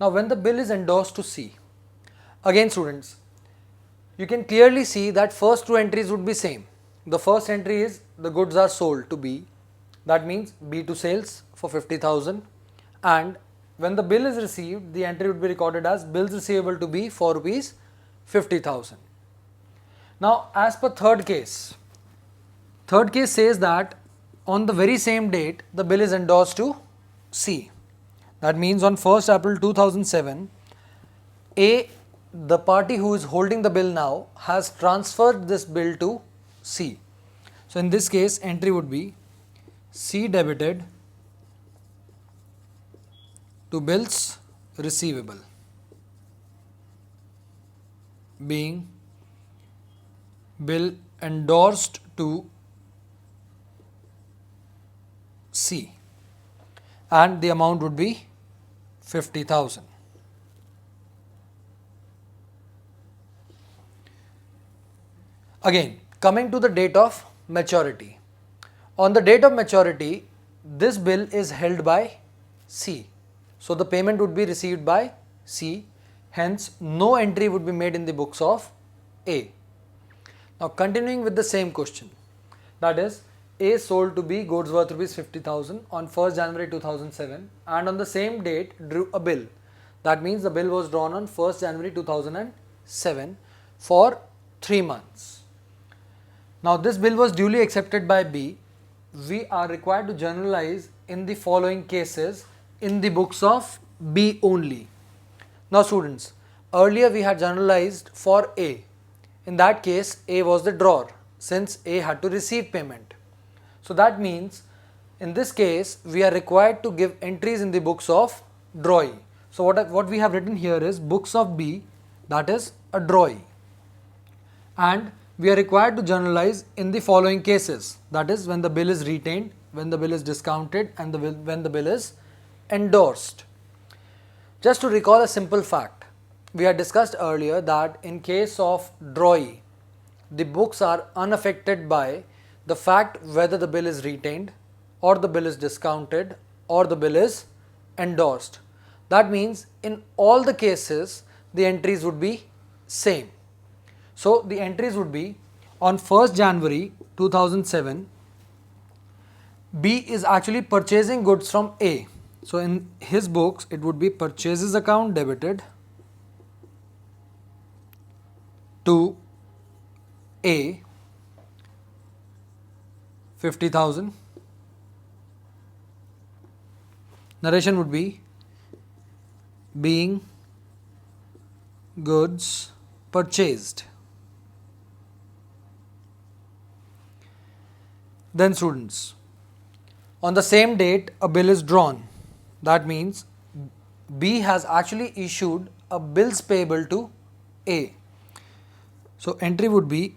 Now when the bill is endorsed to C, again students, you can clearly see that first two entries would be same. The first entry is the goods are sold to B, that means B2 sales for 50,000, and when the bill is received, the entry would be recorded as bills receivable to B for rupees 50,000. Now as per third case says that on the very same date the bill is endorsed to C. That means on 1st April 2007, A, the party who is holding the bill now, has transferred this bill to C. So in this case entry would be C debited to bills receivable, being bill endorsed to C, and the amount would be 50,000. Again, coming to the date of maturity. On the date of maturity, this bill is held by C. So the payment would be received by C. Hence, no entry would be made in the books of A. Now continuing with the same question, that is, A sold to B goods worth rupees 50,000 on 1st January 2007 and on the same date drew a bill. That means the bill was drawn on 1st January 2007 for 3 months. Now this bill was duly accepted by B. We are required to generalize in the following cases in the books of B only. Now students, earlier we had generalized for A. In that case, A was the drawer since A had to receive payment. So that means in this case we are required to give entries in the books of drawee. So what we have written here is books of B, that is a drawee, and we are required to generalize in the following cases, that is when the bill is retained, when the bill is discounted, and when the bill is endorsed. Just to recall a simple fact, we had discussed earlier that in case of drawee, the books are unaffected by the fact whether the bill is retained or the bill is discounted or the bill is endorsed. That means in all the cases the entries would be same. So the entries would be on 1st January 2007, B is actually purchasing goods from A. So in his books it would be purchases account debited to A 50,000. Narration would be being goods purchased. Then students, on the same date a bill is drawn. That means B has actually issued a bills payable to A. So entry would be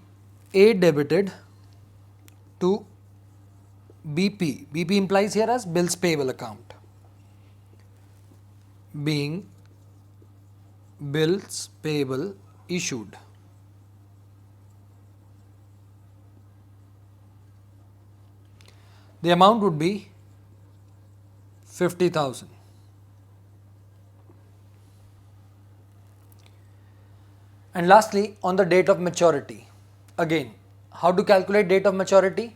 A debited to BP. BP implies here as bills payable account, being bills payable issued. The amount would be 50,000. And lastly, on the date of maturity. Again, how to calculate date of maturity?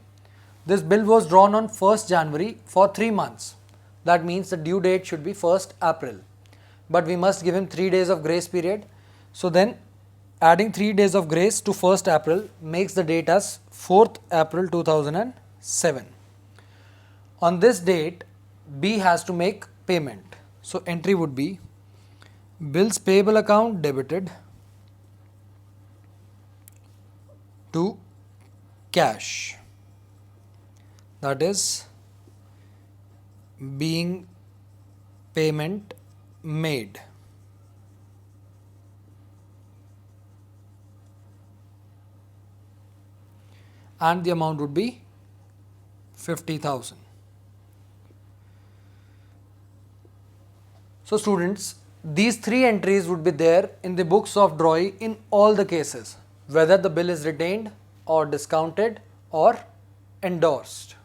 This bill was drawn on 1st January for 3 months. That means the due date should be 1st April. But we must give him 3 days of grace period. So then adding 3 days of grace to 1st April makes the date as 4th April 2007. On this date, B has to make payment. So entry would be bills payable account debited to cash. That is being payment made. And the amount would be 50,000. So students, these 3 entries would be there in the books of drawee in all the cases, whether the bill is retained or discounted or endorsed.